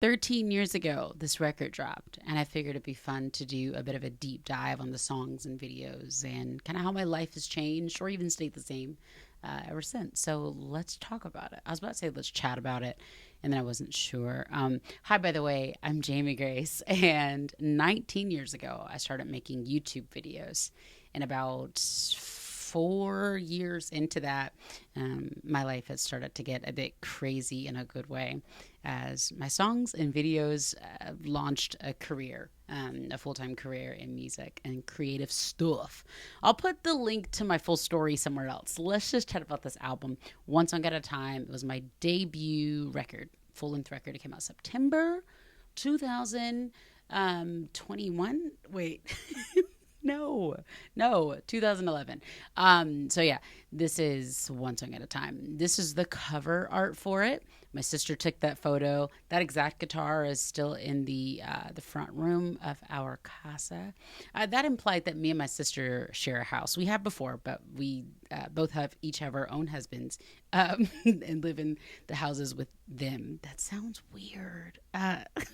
13 years ago, this record dropped, and I figured it'd be fun to do a bit of a deep dive on the songs and videos and kind of how my life has changed or even stayed the same ever since. So let's talk about it. I was about to say let's chat about it, and then I wasn't sure. Hi, by the way, I'm Jamie Grace, and 19 years ago, I started making YouTube videos. And about 4 years into that, my life has started to get a bit crazy in a good way as my songs and videos launched a career, a full time career in music and creative stuff. I'll put the link to my full story somewhere else. Let's just chat about this album one song at a time. It was my debut record, full length record. It came out September 2021. Wait. No, 2011. So yeah, this is one song at a time. This is the cover art for it. My sister took that photo. That exact guitar is still in the front room of our casa. That implied that me and my sister share a house. We have before, but we both have each have our own husbands and live in the houses with them. That sounds weird.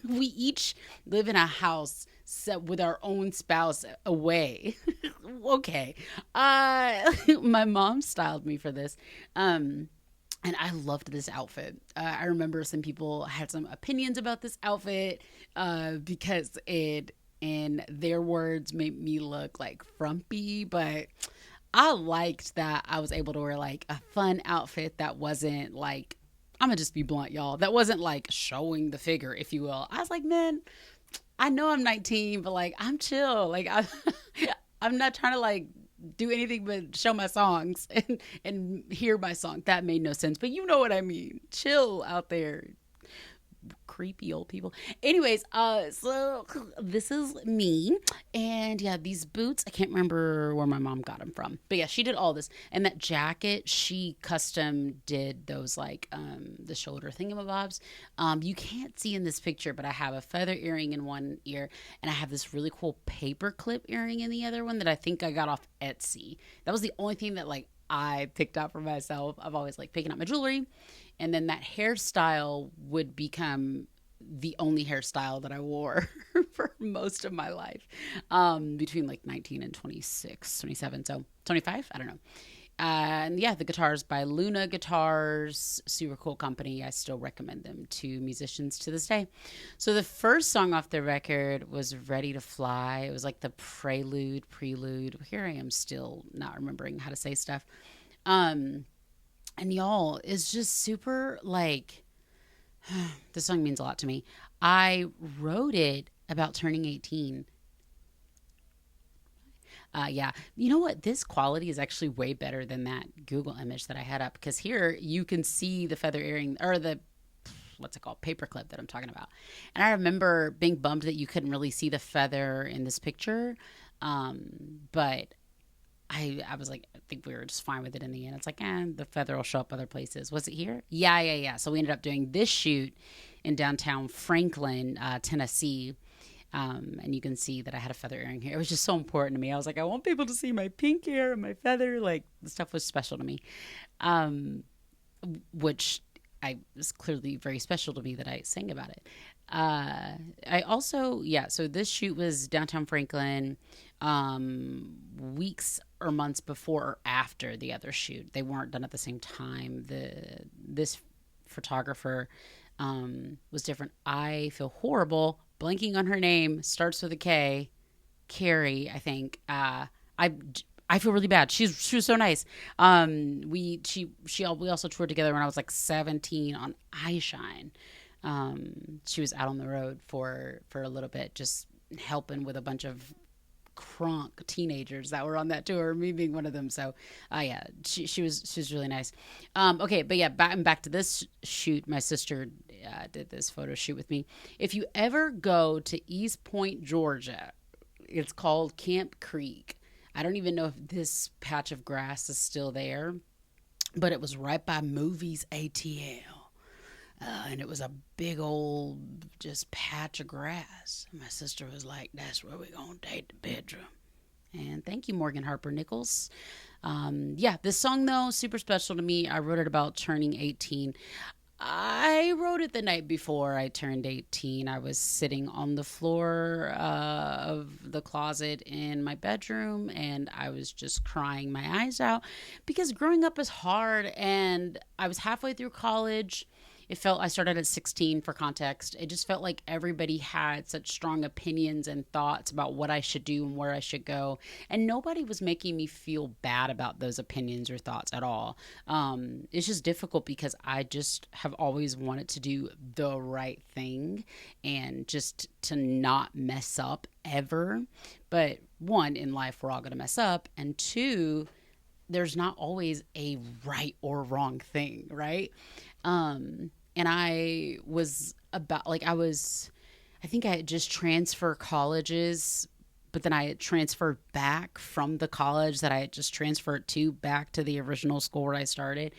We each live in a house set with our own spouse away. Okay. My mom styled me for this. And I loved this outfit. I remember some people had some opinions about this outfit because it, in their words, made me look like frumpy. But I liked that I was able to wear like a fun outfit that wasn't like, I'm gonna just be blunt, y'all. That wasn't like showing the figure, if you will. I was like, man, I know I'm 19, but like I'm chill. Like I'm not trying to like do anything but show my songs and hear my song. That made no sense, but you know what I mean. Chill out there, creepy old people. Anyways, so this is me, and yeah, these boots. I can't remember where my mom got them from, but yeah, she did all this. And that jacket, she custom did those like the shoulder thingamabobs. You can't see in this picture, but I have a feather earring in one ear, and I have this really cool paper clip earring in the other one that I think I got off Etsy. That was the only thing that like I picked out for myself. I've always like picking out my jewelry, and then that hairstyle would become the only hairstyle that I wore for most of my life, between like 19 and 26, 27, so 25, I don't know. And yeah, the guitars by Luna Guitars, super cool company. I still recommend them to musicians to this day. So the first song off the record was Ready to Fly. It was like the prelude. Here I am still not remembering how to say stuff. Um, and y'all, it's just super like, this song means a lot to me. I wrote it about turning 18. Yeah, you know what? This quality is actually way better than that Google image that I had up, because here you can see the feather earring or the, what's it called, paperclip that I'm talking about. And I remember being bummed that you couldn't really see the feather in this picture, but I was like, I think we were just fine with it in the end. It's like, the feather will show up other places. Was it here? Yeah. So we ended up doing this shoot in downtown Franklin, Tennessee. And you can see that I had a feather earring here. It was just so important to me. I was like, I want people to see my pink hair and my feather. Like, the stuff was special to me, um, which I was clearly very special to me that I sang about it. I also, yeah, so this shoot was downtown Franklin, weeks or months before or after the other shoot. They weren't done at the same time. This photographer was different. I feel horrible blanking on her name. Starts with a K. Carrie, I think. I feel really bad. She was so nice. We also toured together when I was like 17 on iShine. She was out on the road for a little bit, just helping with a bunch of crunk teenagers that were on that tour, me being one of them. So, yeah, she was really nice. Okay, but yeah, back to this shoot. My sister did this photo shoot with me. If you ever go to East Point, Georgia, it's called Camp Creek. I don't even know if this patch of grass is still there, but it was right by Movies ATL. And it was a big old just patch of grass. My sister was like, that's where we're going to date the bedroom. And thank you, Morgan Harper Nichols. Yeah, this song, though, super special to me. I wrote it about turning 18. I wrote it the night before I turned 18. I was sitting on the floor of the closet in my bedroom, and I was just crying my eyes out because growing up is hard, and I was halfway through college. It felt, I started at 16 for context. It just felt like everybody had such strong opinions and thoughts about what I should do and where I should go. And nobody was making me feel bad about those opinions or thoughts at all. It's just difficult because I just have always wanted to do the right thing and just to not mess up ever. But one, in life, we're all going to mess up. And two, there's not always a right or wrong thing, right? And I was about, like, I think I had just transferred colleges, but then I had transferred back from the college that I had just transferred to back to the original school where I started.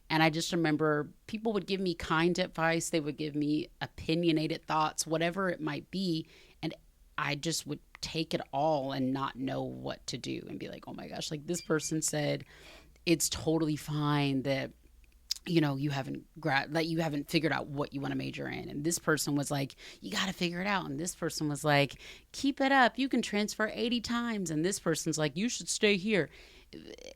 And I just remember people would give me kind advice. They would give me opinionated thoughts, whatever it might be. And I just would take it all and not know what to do and be like, oh my gosh, like this person said, it's totally fine that you haven't that you haven't figured out what you want to major in. And this person was like, you got to figure it out. And this person was like, keep it up. You can transfer 80 times. And this person's like, you should stay here.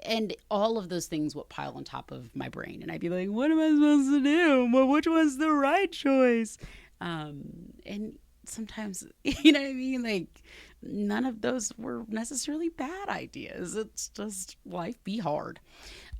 And all of those things would pile on top of my brain. And I'd be like, what am I supposed to do? Well, which one's the right choice? And sometimes, you know what I mean? Like, none of those were necessarily bad ideas. It's just life be hard.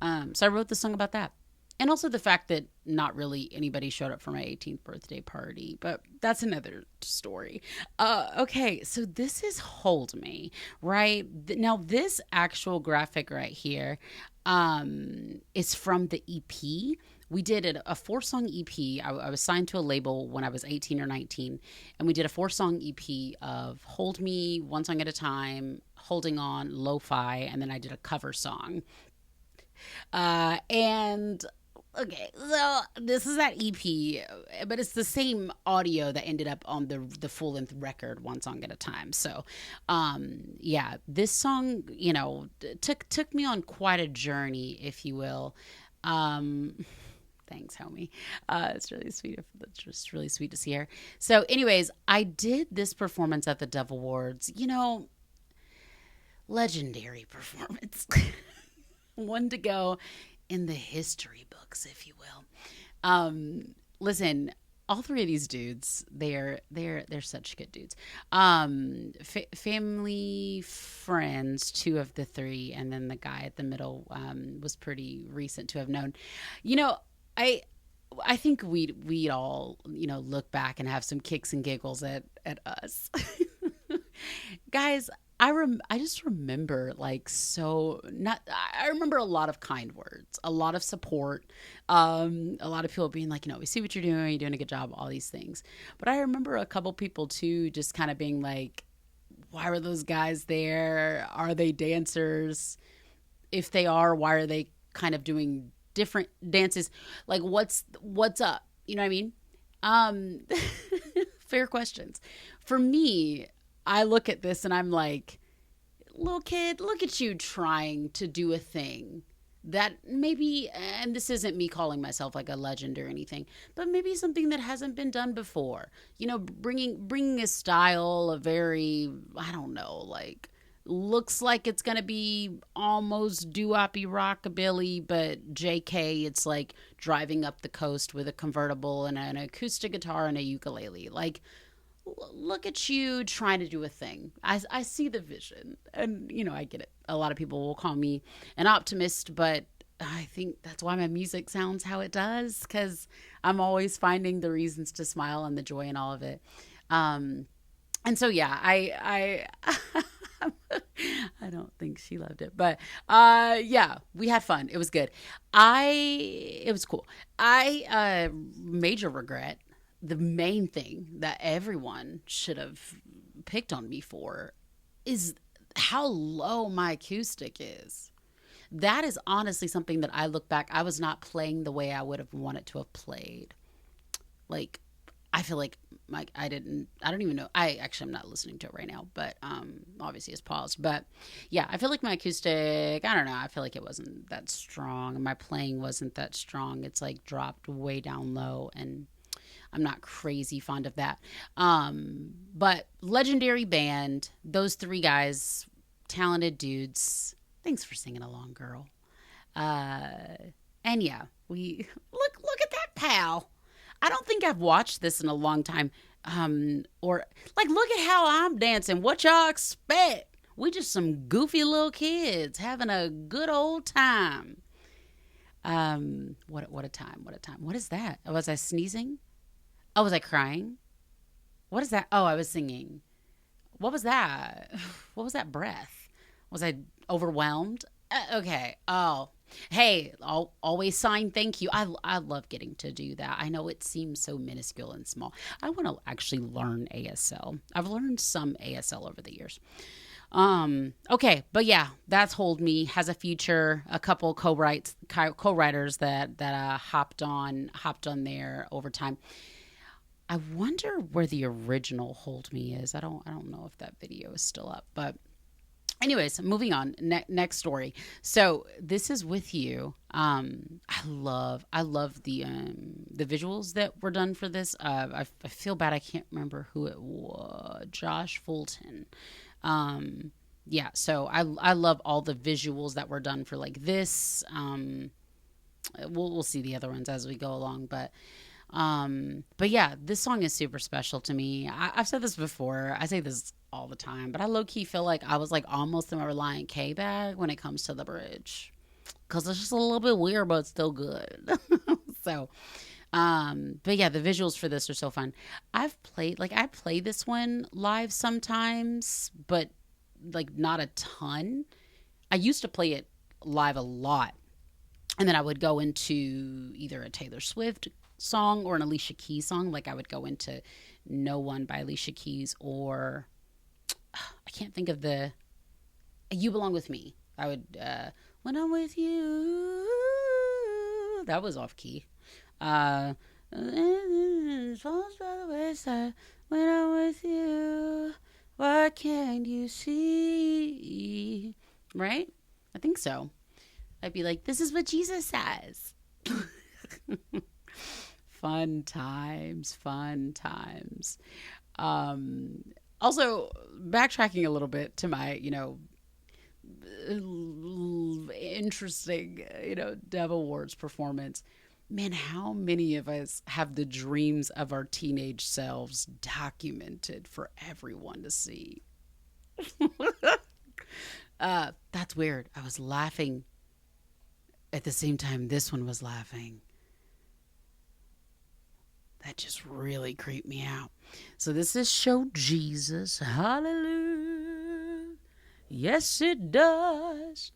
So I wrote the song about that. And also the fact that not really anybody showed up for my 18th birthday party, but that's another story. Okay, so this is Hold Me, right? Now, this actual graphic right here is from the EP. We did a 4-song EP. I was signed to a label when I was 18 or 19, and we did a 4-song EP of Hold Me, One Song at a Time, Holding On, Lo-Fi, and then I did a cover song. And okay, so this is that EP, but it's the same audio that ended up on the full length record, One Song at a Time. So, yeah, this song, took me on quite a journey, if you will. Thanks, homie. It's really sweet. It's just really sweet to see her. So, anyways, I did this performance at the Dove Awards. Legendary performance. One to go in the history books, if you will. Listen, all three of these dudes, they're such good dudes. Family friends, two of the three, and then the guy at the middle was pretty recent to have known. I think we'd all look back and have some kicks and giggles at us, guys. I just remember I remember a lot of kind words, a lot of support, a lot of people being like, we see what you're doing a good job, all these things. But I remember a couple people too, just kind of being like, why were those guys there? Are they dancers? If they are, why are they kind of doing different dances? Like what's up? You know what I mean? Fair questions. For me, I look at this and I'm like, little kid, look at you trying to do a thing that maybe, and this isn't me calling myself like a legend or anything, but maybe something that hasn't been done before. Bringing a style, a very, I don't know, like, looks like it's going to be almost doo-woppy rockabilly, but JK, it's like driving up the coast with a convertible and an acoustic guitar and a ukulele. Like, look at you trying to do a thing. I see the vision, and I get it. A lot of people will call me an optimist, but I think that's why my music sounds how it does, because I'm always finding the reasons to smile and the joy in all of it. And so yeah, I I don't think she loved it, but yeah, we had fun. It was good. It was cool. I major regret, the main thing that everyone should have picked on me for is how low my acoustic is. That is honestly something that I look back, I was not playing the way I would have wanted to have played. Like, I feel like I don't even know. I'm not listening to it right now, but obviously it's paused. But yeah, I feel like my acoustic, I don't know, I feel like it wasn't that strong. My playing wasn't that strong. It's like dropped way down low, and I'm not crazy fond of that. But legendary band, those three guys, talented dudes. Thanks for singing along, girl. Uh, and yeah, we look at that pal. I don't think I've watched this in a long time. Or like, look at how I'm dancing. What y'all expect? We just some goofy little kids having a good old time. What a time! What a time! What is that? Was I sneezing? Oh, was I crying? What is that? Oh, I was singing. What was that? What was that breath? Was I overwhelmed? Okay. Oh, hey, I'll always sign thank you. I love getting to do that. I know it seems so minuscule and small. I want to actually learn ASL. I've learned some ASL over the years. Okay, but yeah, that's Hold Me has a feature, a couple co-writers that hopped on there over time. I wonder where the original Hold Me is. I don't know if that video is still up, but anyways, moving on. Next story. So this is With You. I love the visuals that were done for this. I feel bad I can't remember who it was. Josh Fulton. Yeah, so I love all the visuals that were done for like this. We'll see the other ones as we go along, but yeah, this song is super special to me. I've said this before. I say this all the time, but I low key feel like I was like almost in my Reliant K bag when it comes to the bridge, because it's just a little bit weird, but still good. So, but yeah, the visuals for this are so fun. I play this one live sometimes, but like not a ton. I used to play it live a lot, and then I would go into either a Taylor Swift song or an Alicia Keys song. Like I would go into No One by Alicia Keys, or I can't think of the You Belong With Me. I would When I'm With You. That was off key. Falls by the wayside when I'm with you. What can't you see? Right? I think so. I'd be like, this is what Jesus says. Fun times, fun times. Also, backtracking a little bit to my, interesting, Devil Awards performance. Man, how many of us have the dreams of our teenage selves documented for everyone to see? That's weird. I was laughing at the same time this one was laughing. That just really creeped me out. So this is Show Jesus. Hallelujah. Yes, it does.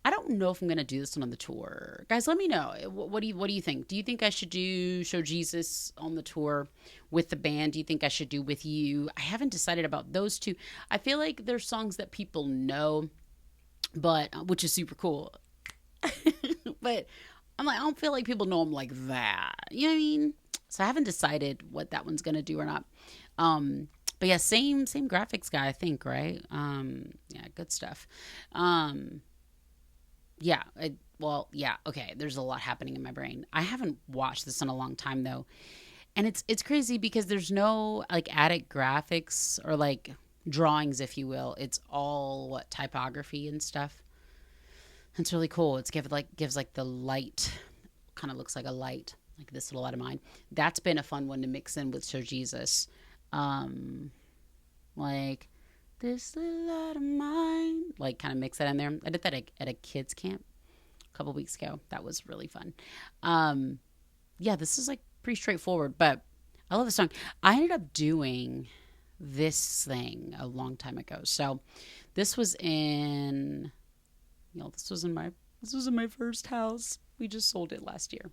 I don't know if I'm going to do this one on the tour. Guys, let me know. What do you think? Do you think I should do Show Jesus on the tour with the band? Do you think I should do With You? I haven't decided about those two. I feel like there's songs that people know, but which is super cool. But I'm like, I don't feel like people know them like that. You know what I mean? So I haven't decided what that one's going to do or not. But yeah, same graphics guy, I think, right? Yeah, good stuff. Yeah, yeah, okay. There's a lot happening in my brain. I haven't watched this in a long time though, and it's crazy because there's no like added graphics or like drawings, if you will. It's all typography and stuff. It's really cool. Gives like the light, kind of looks like a light, like this little light of mine. That's been a fun one to mix in with Show Jesus. Like this little light of mine, like kind of mix that in there. I did that at a kids camp a couple weeks ago. That was really fun. Yeah, this is like pretty straightforward, but I love the song. I ended up doing this thing a long time ago. So this was in, this was in my first house. We just sold it last year.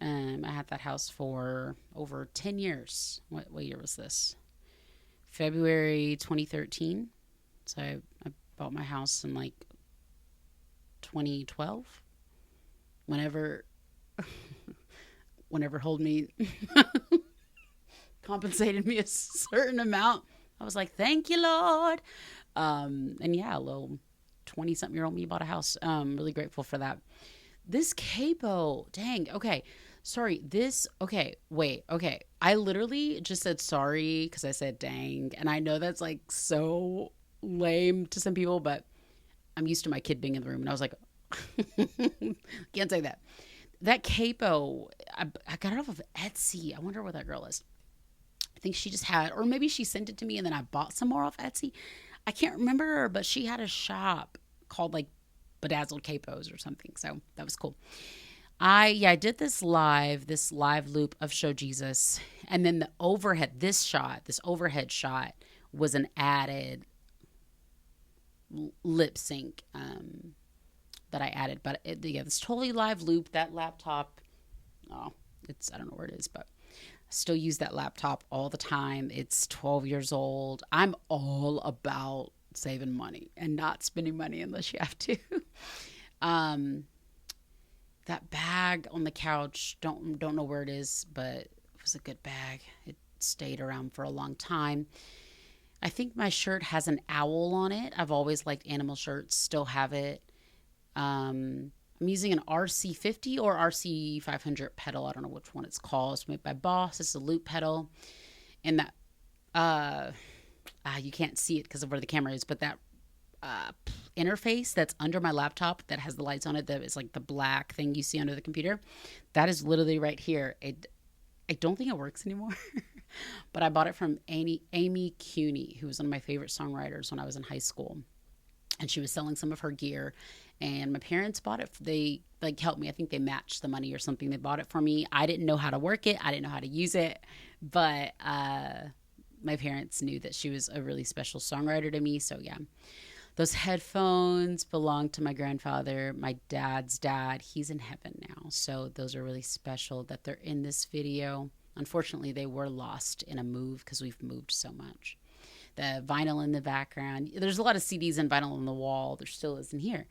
I had that house for over 10 years. What year was this? February 2013. So I bought my house in like 2012. Whenever Hold Me compensated me a certain amount. I was like, thank you, Lord. And yeah, a little 20-something-year-old me bought a house. Really grateful for that. This capo, dang. Okay. Sorry. Okay. Wait. Okay. I literally just said sorry because I said dang. And I know that's like so lame to some people, but I'm used to my kid being in the room. And I was like, can't say that. That capo, I got it off of Etsy. I wonder where that girl is. I think she just had, or maybe she sent it to me and then I bought some more off Etsy. I can't remember, but she had a shop called like Bedazzled Capos or something. So that was cool. I did this live loop of Show Jesus. And then the overhead, this overhead shot was an added lip sync that I added. But it's totally live loop. That laptop, I don't know where it is, but I still use that laptop all the time. It's 12 years old. I'm all about saving money and not spending money unless you have to. That bag on the couch, don't know where it is, but it was a good bag. It stayed around for a long time. I think my shirt has an owl on it. I've always liked animal shirts, still have it. I'm using an RC50 or RC500 pedal. I don't know which one it's called. It's made by Boss. It's a loop pedal. And that, you can't see it because of where the camera is, but that interface that's under my laptop that has the lights on it, that is like the black thing you see under the computer, that is literally right here. I don't think it works anymore, but I bought it from Amy Cuney, who was one of my favorite songwriters when I was in high school. And she was selling some of her gear, and my parents bought it. They like helped me. I think they matched the money or something. They bought it for me. I didn't know how to work it. I didn't know how to use it, but my parents knew that she was a really special songwriter to me. So yeah, those headphones belonged to my grandfather, my dad's dad. He's in heaven now. So those are really special that they're in this video. Unfortunately, they were lost in a move because we've moved so much. The vinyl in the background. There's a lot of CDs and vinyl on the wall. There still is in here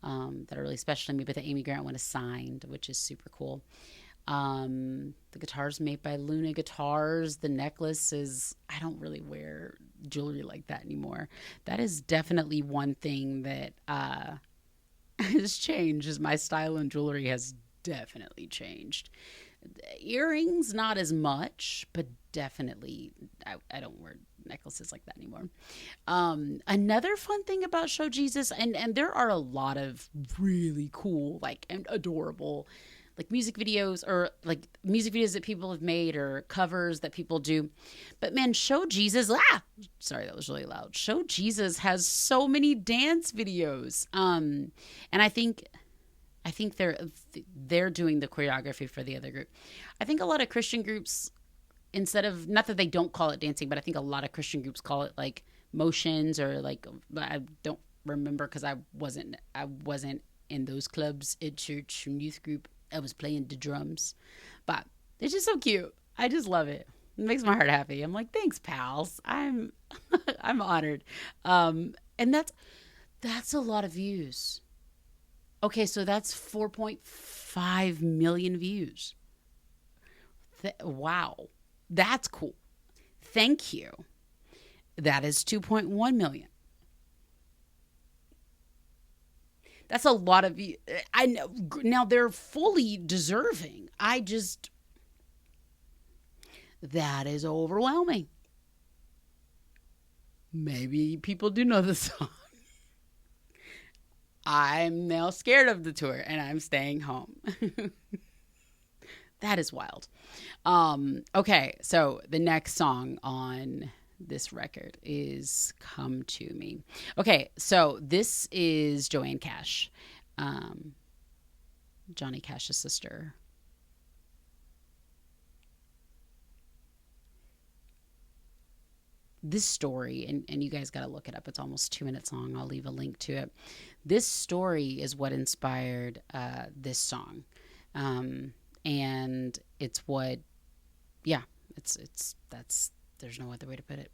that are really special to me. But the Amy Grant one is signed, which is super cool. The guitar's made by Luna Guitars. The necklace is, I don't really wear jewelry like that anymore. That is definitely one thing that has changed, is my style in jewelry has definitely changed. Earrings, not as much, but definitely I don't wear necklaces like that anymore. Another fun thing about Show Jesus, and there are a lot of really cool, like, and adorable, like music videos that people have made or covers that people do. But man, Show Jesus, sorry, that was really loud. Show Jesus has so many dance videos. And I think they're doing the choreography for the other group. I think a lot of Christian groups, instead of, not that they don't call it dancing, but I think a lot of Christian groups call it like motions, or like, I don't remember because I wasn't in those clubs at church and youth group. I was playing the drums, but it's just so cute. I just love it. It makes my heart happy. I'm like, thanks, pals. I'm honored. And that's a lot of views. Okay, so that's 4.5 million views. Wow. That's cool. Thank you. That is 2.1 million. That's a lot of views. I know. Now, they're fully deserving. That is overwhelming. Maybe people do know the song. I'm now scared of the tour and I'm staying home. That is wild. Okay, so the next song on this record is Come To Me. Okay, so this is Joanne Cash, Johnny Cash's sister. This story, and you guys got to look it up. It's almost 2 minutes long. I'll leave a link to it. This story is what inspired this song. And it's what, yeah, there's no other way to put it.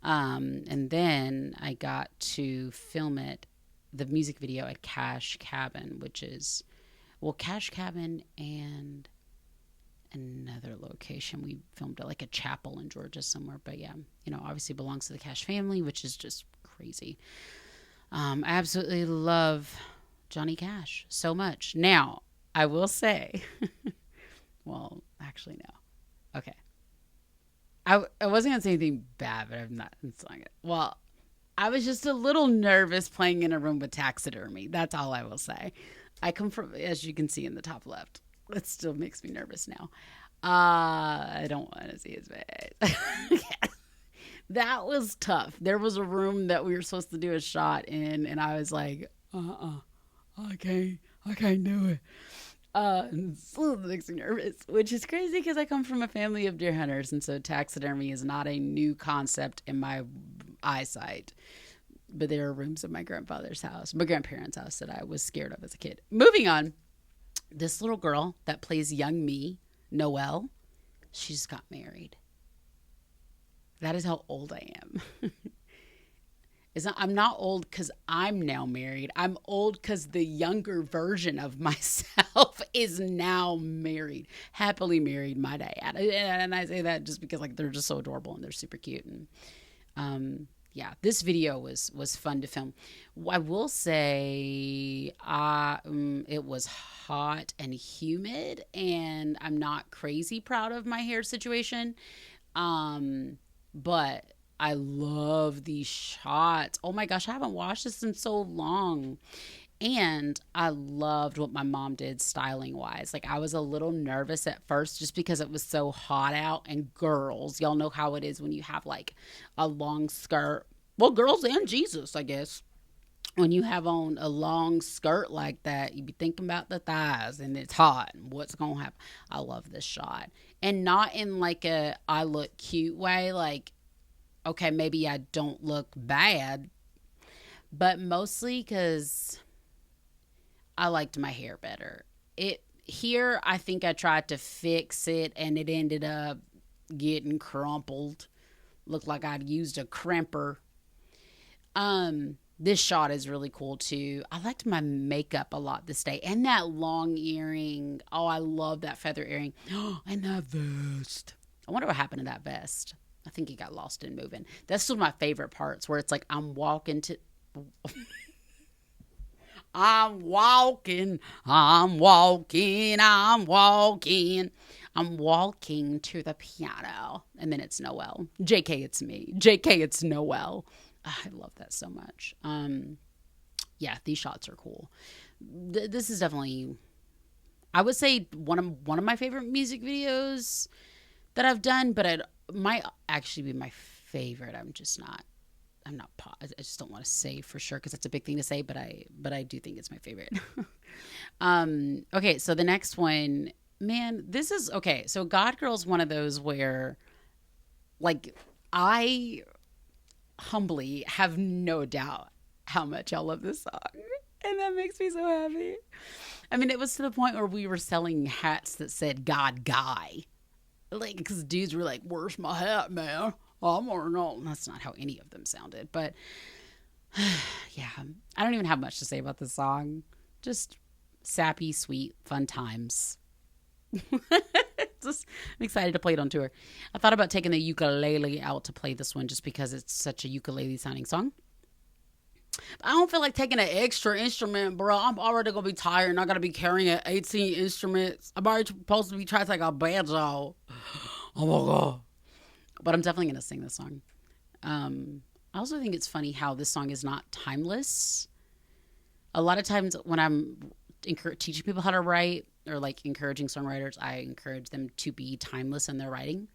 And then I got to film it, the music video, at Cash Cabin, which is, well, Cash Cabin and another location. We filmed at like a chapel in Georgia somewhere. But yeah, obviously belongs to the Cash family, which is just crazy. I absolutely love Johnny Cash so much. Now, I will say, well, actually, no. Okay. I wasn't going to say anything bad, but I'm not saying it. Well, I was just a little nervous playing in a room with taxidermy. That's all I will say. I come from, as you can see in the top left. It still makes me nervous now. I don't want to see his face. That was tough. There was a room that we were supposed to do a shot in, and I was like, I can't do it. And so it makes me nervous, which is crazy because I come from a family of deer hunters, and so taxidermy is not a new concept in my eyesight. But there are rooms in my grandparents' house that I was scared of as a kid. Moving on, this little girl that plays young me, Noelle, she just got married. That is how old I am. I'm not old because I'm now married. I'm old because the younger version of myself is now married, happily married, might I add. And I say that just because they're just so adorable and they're super cute. And yeah, this video was fun to film. I will say it was hot and humid, and I'm not crazy proud of my hair situation. But I love these shots. Oh my gosh, I haven't watched this in so long. And I loved what my mom did styling wise. I was a little nervous at first just because it was so hot out, and girls, y'all know how it is when you have a long skirt. Well, girls and Jesus, I guess. When you have on a long skirt like that, you be thinking about the thighs, and it's hot and what's going to happen. I love this shot. And not in a I look cute way, okay, maybe I don't look bad, but mostly because I liked my hair better. Here, I think I tried to fix it, and it ended up getting crumpled. Looked like I'd used a crimper. This shot is really cool too. I liked my makeup a lot this day, and that long earring. Oh, I love that feather earring. And that vest. I wonder what happened to that vest. I think he got lost in moving. That's one of my favorite parts, where it's I'm walking to the piano, and then it's Noelle. JK, it's me. JK, it's Noelle. I love that so much. Yeah, these shots are cool. This is definitely, I would say, one of my favorite music videos that I've done, but it might actually be my favorite. I just don't want to say for sure because that's a big thing to say, but I do think it's my favorite. Okay, so the next one, man, this is okay. So God Girl's one of those where I humbly have no doubt how much I love this song, and that makes me so happy. I mean, it was to the point where we were selling hats that said God Guy, because dudes were like, "Where's my hat, man? I'm wearing on." That's not how any of them sounded, but yeah, I don't even have much to say about this song. Just sappy, sweet, fun times. I'm excited to play it on tour. I thought about taking the ukulele out to play this one just because it's such a ukulele sounding song. But I don't feel like taking an extra instrument, bro. I'm already going to be tired, and I got to be carrying 18 instruments. I'm already supposed to be trying to take a banjo. Oh my God. But I'm definitely going to sing this song. I also think it's funny how this song is not timeless. A lot of times when I'm teaching people how to write, or encouraging songwriters, I encourage them to be timeless in their writing.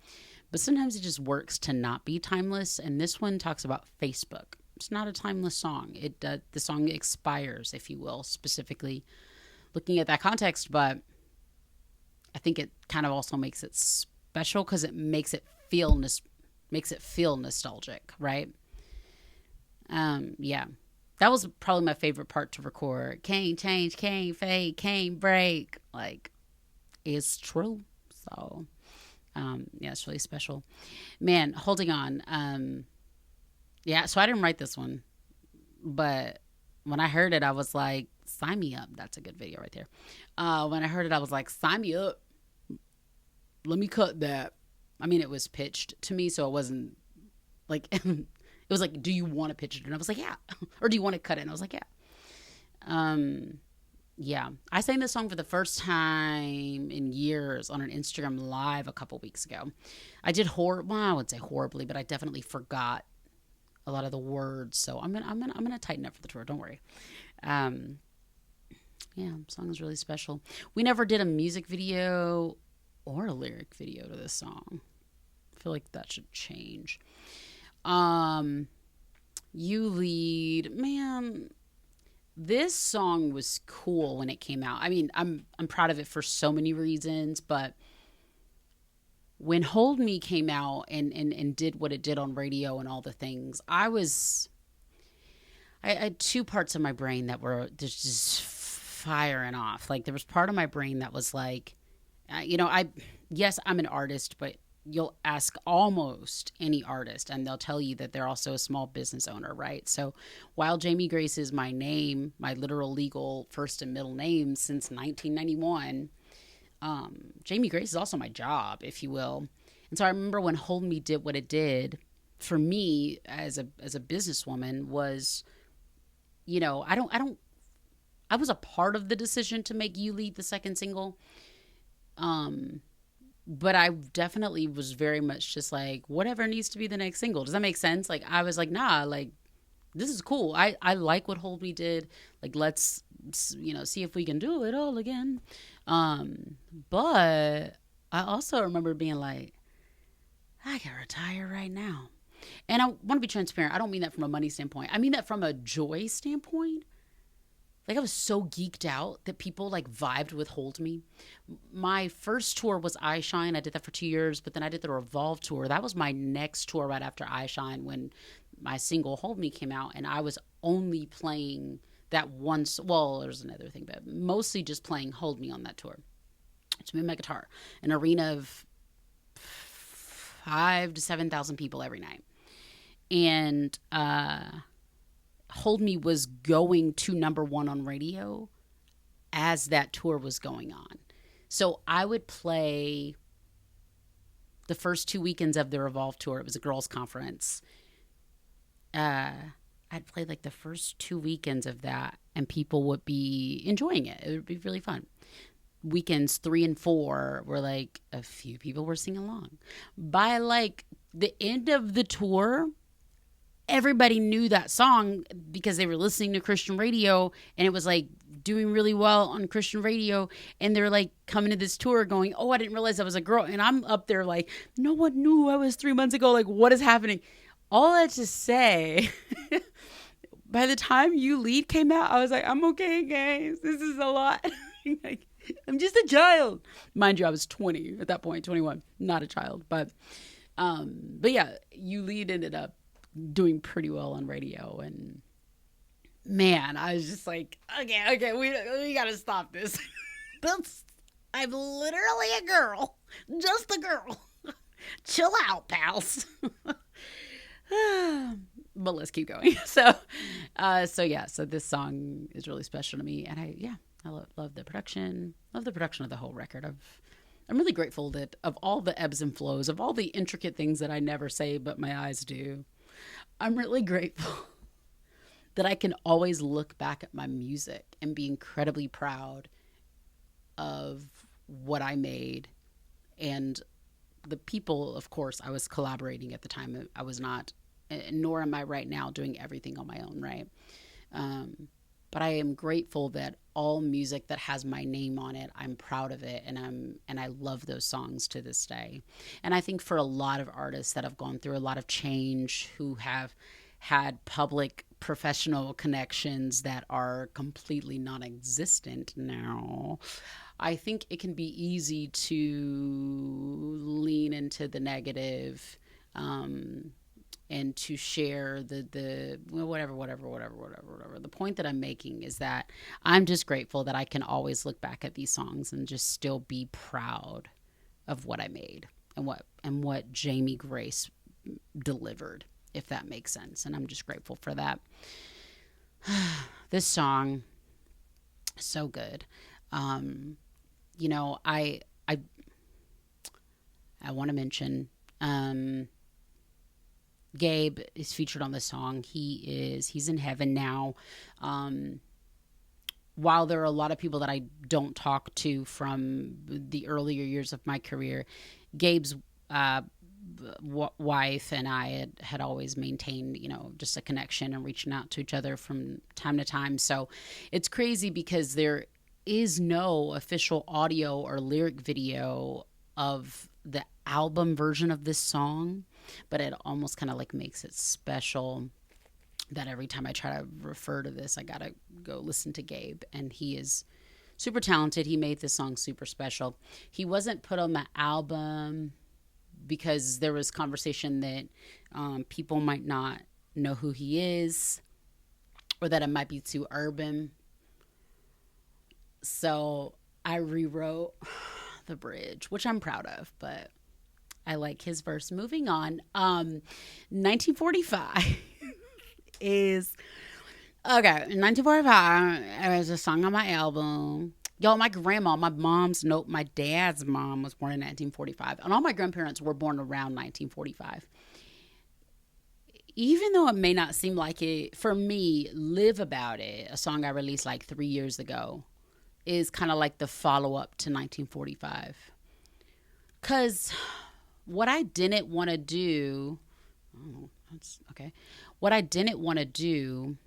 But sometimes it just works to not be timeless. And this one talks about Facebook. It's not a timeless song. The song expires, if you will, specifically looking at that context. But I think it kind of also makes it special because it makes it feel nostalgic, right? Yeah. That was probably my favorite part to record. Can't change, can't fade, can't break. It's true. So, yeah, it's really special. Man, holding on. Yeah, so I didn't write this one. But when I heard it, I was like, sign me up. That's a good video right there. When I heard it, I was like, sign me up. let me cut that. I mean, it was pitched to me, so it wasn't like, it was like, do you want to pitch it? And I was like, yeah. Or do you want to cut it? And I was like, yeah. Yeah. I sang this song for the first time in years on an Instagram live a couple weeks ago. I did well, I wouldn't say horribly, but I definitely forgot a lot of the words. So I'm gonna tighten up for the tour. Don't worry. Yeah, song is really special. We never did a music video or a lyric video to this song. I feel like that should change. You Lead, man. This song was cool when it came out. I mean, I'm proud of it for so many reasons, but when Hold Me came out and did what it did on radio and all the things, I had two parts of my brain that were just firing off. Like, there was part of my brain that was like, yes, I'm an artist, but you'll ask almost any artist and they'll tell you that they're also a small business owner, right? So while Jamie Grace is my name, my literal legal first and middle name since 1991, Jamie Grace is also my job, if you will. And so I remember when Hold Me did what it did for me as a businesswoman was, I was a part of the decision to make You Lead the second single. But I definitely was very much just like, whatever needs to be the next single. Does that make sense? Like, I was like, nah, like, this is cool. I like what Hold Me did. Like, let's, see if we can do it all again. But I also remember being like, I can retire right now. And I want to be transparent. I don't mean that from a money standpoint. I mean that from a joy standpoint. Like, I was so geeked out that people like vibed with Hold Me. My first tour was I Shine. I did that for 2 years, but then I did the Revolve tour. That was my next tour right after I Shine when my single Hold Me came out. And I was only playing that once. Well, there's another thing, but mostly just playing Hold Me on that tour. It's me and my guitar. An arena of 5,000 to 7,000 people every night. And, Hold Me was going to #1 on radio as that tour was going on. So I would play the first 2 weekends of the Revolve tour. It was a girls' conference. I'd play like the first 2 weekends of that and people would be enjoying it. It would be really fun. Weekends 3 and 4 were like a few people were singing along. By like the end of the tour, everybody knew that song because they were listening to Christian radio and it was like doing really well on Christian radio. And they're like coming to this tour going, oh, I didn't realize I was a girl. And I'm up there like, no one knew who I was 3 months ago. Like, what is happening? All that to say, by the time You Lead came out, I was like, I'm okay, guys. This is a lot. Like, I'm just a child. Mind you, I was 20 at that point, 21, not a child. But yeah, You Lead ended up doing pretty well on radio, and man, I was just like, okay, we gotta stop this. I'm literally a girl, just a girl. Chill out, pals. But let's keep going. So this song is really special to me, and I love the production. Love the production of the whole record. I'm really grateful that of all the ebbs and flows, of all the intricate things that I never say but my eyes do, I'm really grateful that I can always look back at my music and be incredibly proud of what I made and the people, of course, I was collaborating at the time. I was not, nor am I right now doing everything on my own, right? But I am grateful that all music that has my name on it, I'm proud of it, and I love those songs to this day. And I think for a lot of artists that have gone through a lot of change, who have had public professional connections that are completely non-existent now, I think it can be easy to lean into the negative, and to share the whatever. The point that I'm making is that I'm just grateful that I can always look back at these songs and just still be proud of what I made and what Jamie Grace delivered, if that makes sense. And I'm just grateful for that. This song, so good. I I want to mention Gabe is featured on the song. He's in heaven now. While there are a lot of people that I don't talk to from the earlier years of my career, Gabe's wife and I had always maintained, just a connection and reaching out to each other from time to time. So it's crazy because there is no official audio or lyric video of the album version of this song, but it almost kind of like makes it special that every time I try to refer to this, I gotta go listen to Gabe, and he is super talented. He made this song super special. He wasn't put on the album because there was conversation that people might not know who he is, or that it might be too urban. So I rewrote the bridge, which I'm proud of, but I like his verse. Moving on. 1945 is... Okay, 1945, it was a song on my album. Y'all, my dad's mom was born in 1945, and all my grandparents were born around 1945. Even though it may not seem like it, for me, Live About It, a song I released like 3 years ago, is kind of like the follow-up to 1945. Because what I didn't want to do... Oh, that's okay. What I didn't want to do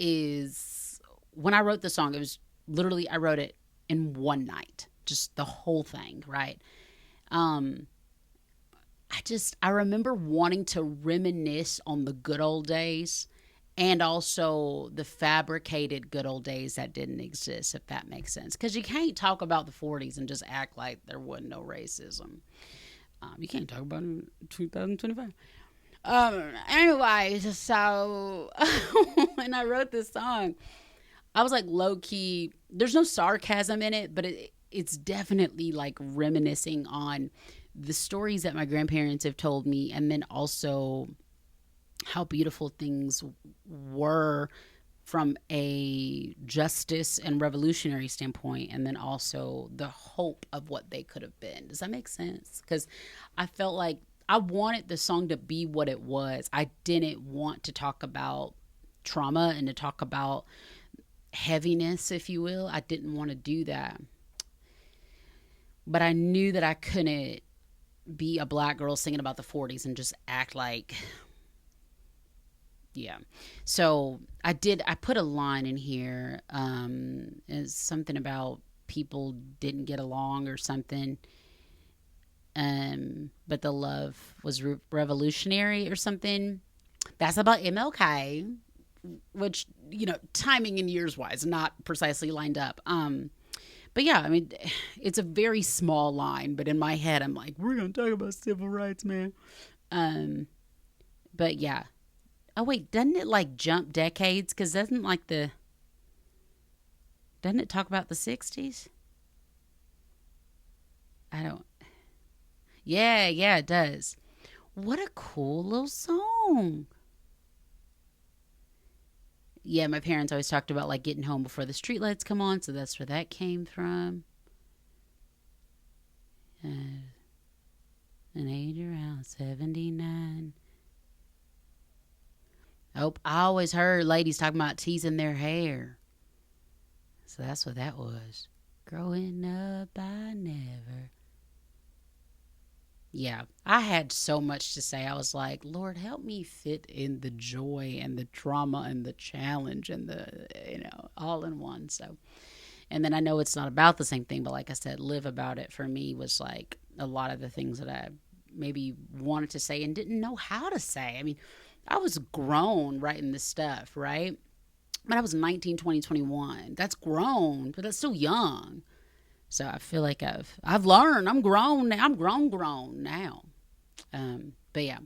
is, when I wrote the song, it was literally, I wrote it in one night, just the whole thing, right? I remember wanting to reminisce on the good old days, and also the fabricated good old days that didn't exist, if that makes sense. Because you can't talk about the 40s and just act like there wasn't no racism. You can't talk about it in 2025. Anyway, so when I wrote this song, I was like low key, there's no sarcasm in it, but it's definitely like reminiscing on the stories that my grandparents have told me, and then also how beautiful things were from a justice and revolutionary standpoint, and then also the hope of what they could have been. Does that make sense? Because I felt like I wanted the song to be what it was. I didn't want to talk about trauma and to talk about heaviness, if you will. I didn't want to do that. But I knew that I couldn't be a black girl singing about the 40s and just act like... Yeah. So I put a line in here. It's something about people didn't get along or something. But the love was revolutionary or something. That's about MLK, which, timing and years wise, not precisely lined up. But yeah, I mean, it's a very small line, but in my head, I'm like, we're going to talk about civil rights, man. But yeah. Oh wait, doesn't it like jump decades? Cause doesn't it talk about the 60s? Yeah, it does. What a cool little song. Yeah, my parents always talked about like getting home before the streetlights come on, so that's where that came from. An age around 79. Oh, I always heard ladies talking about teasing their hair. So that's what that was. Growing up, I never... Yeah, I had so much to say. I was like, Lord, help me fit in the joy and the drama and the challenge and the, all in one. So, and then I know it's not about the same thing, but like I said, Live About It for me was like a lot of the things that I maybe wanted to say and didn't know how to say. I mean, I was grown writing this stuff, right? But I was 19, 20, 21. That's grown, but that's still young. So I feel like I've learned. I'm grown now. I'm grown now. But yeah,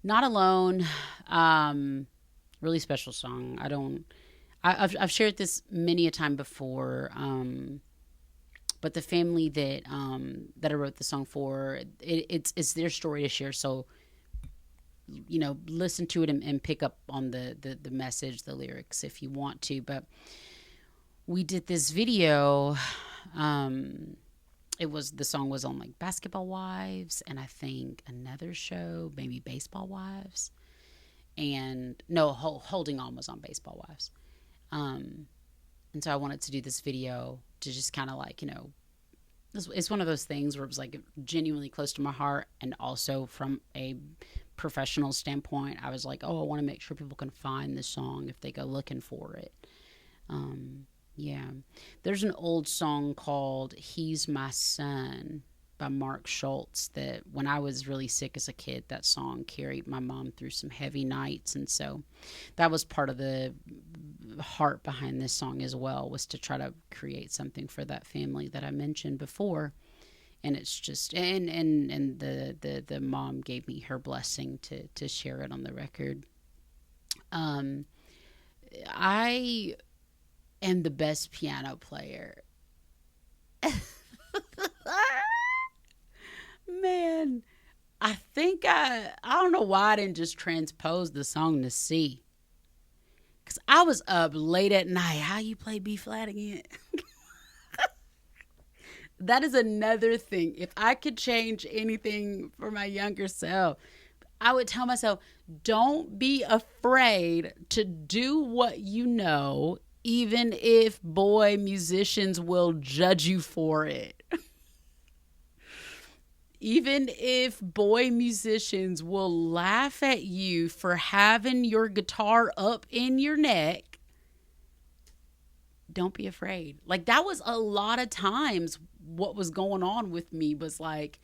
Not Alone. Really special song. I've shared this many a time before. But the family that I wrote the song for, it's their story to share. So, listen to it and pick up on the message, the lyrics if you want to. But we did this video the song was on like Basketball Wives, and I think another show, maybe Baseball Wives, and no, Holding On was on Baseball Wives. Um, and so I wanted to do this video to just kind of like, it's one of those things where it was like genuinely close to my heart, and also from a professional standpoint, I was like, oh, I want to make sure people can find this song if they go looking for it. Yeah, there's an old song called "He's My Son" by Mark Schultz that when I was really sick as a kid, that song carried my mom through some heavy nights, and so that was part of the heart behind this song as well, was to try to create something for that family that I mentioned before. And it's just and the mom gave me her blessing to share it on the record. um I am the best piano player. Man, I think I don't know why I didn't just transpose the song to C, because I was up late at night. How you play B flat again? That is another thing. If I could change anything for my younger self, I would tell myself, don't be afraid to do what you know, even if boy musicians will judge you for it. Even if boy musicians will laugh at you for having your guitar up in your neck, don't be afraid. Like, that was a lot of times what was going on with me, was like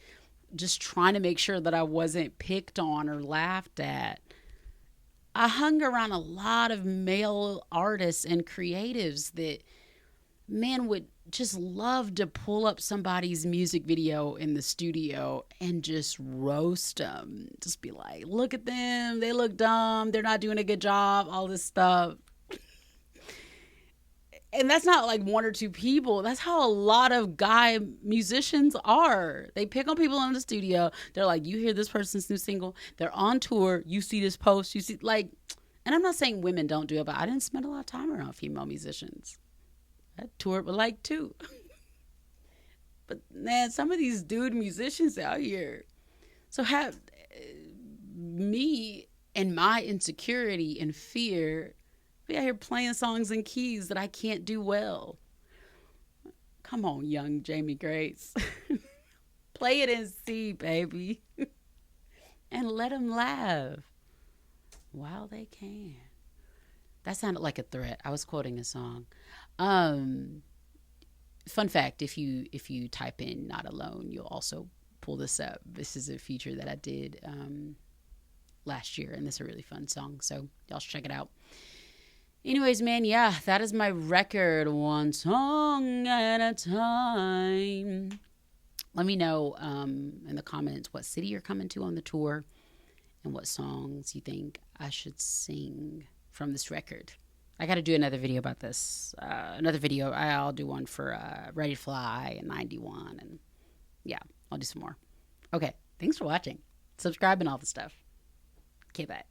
just trying to make sure that I wasn't picked on or laughed at. I hung around a lot of male artists and creatives that, man, would just love to pull up somebody's music video in the studio and just roast them. Just be like, look at them. They look dumb. They're not doing a good job. All this stuff. And that's not like one or two people. That's how a lot of guy musicians are. They pick on people in the studio. They're like, you hear this person's new single. They're on tour. You see this post. You see, like, and I'm not saying women don't do it, but I didn't spend a lot of time around female musicians. I toured with like two. But man, some of these dude musicians out here. So have me and my insecurity and fear be out here playing songs in keys that I can't do well. Come on, young Jamie Grace. Play it in C, baby. And let them laugh while they can. That sounded like a threat. I was quoting a song. Fun fact, if you type in "Not Alone," you'll also pull this up. This is a feature that I did last year, and this is a really fun song, so y'all should check it out. Anyways, man, yeah, that is my record, one song at a time. Let me know in the comments what city you're coming to on the tour and what songs you think I should sing from this record. I got to do another video about this. I'll do one for Ready to Fly and 91. And yeah, I'll do some more. Okay, thanks for watching. Subscribe and all the stuff. Okay, bye.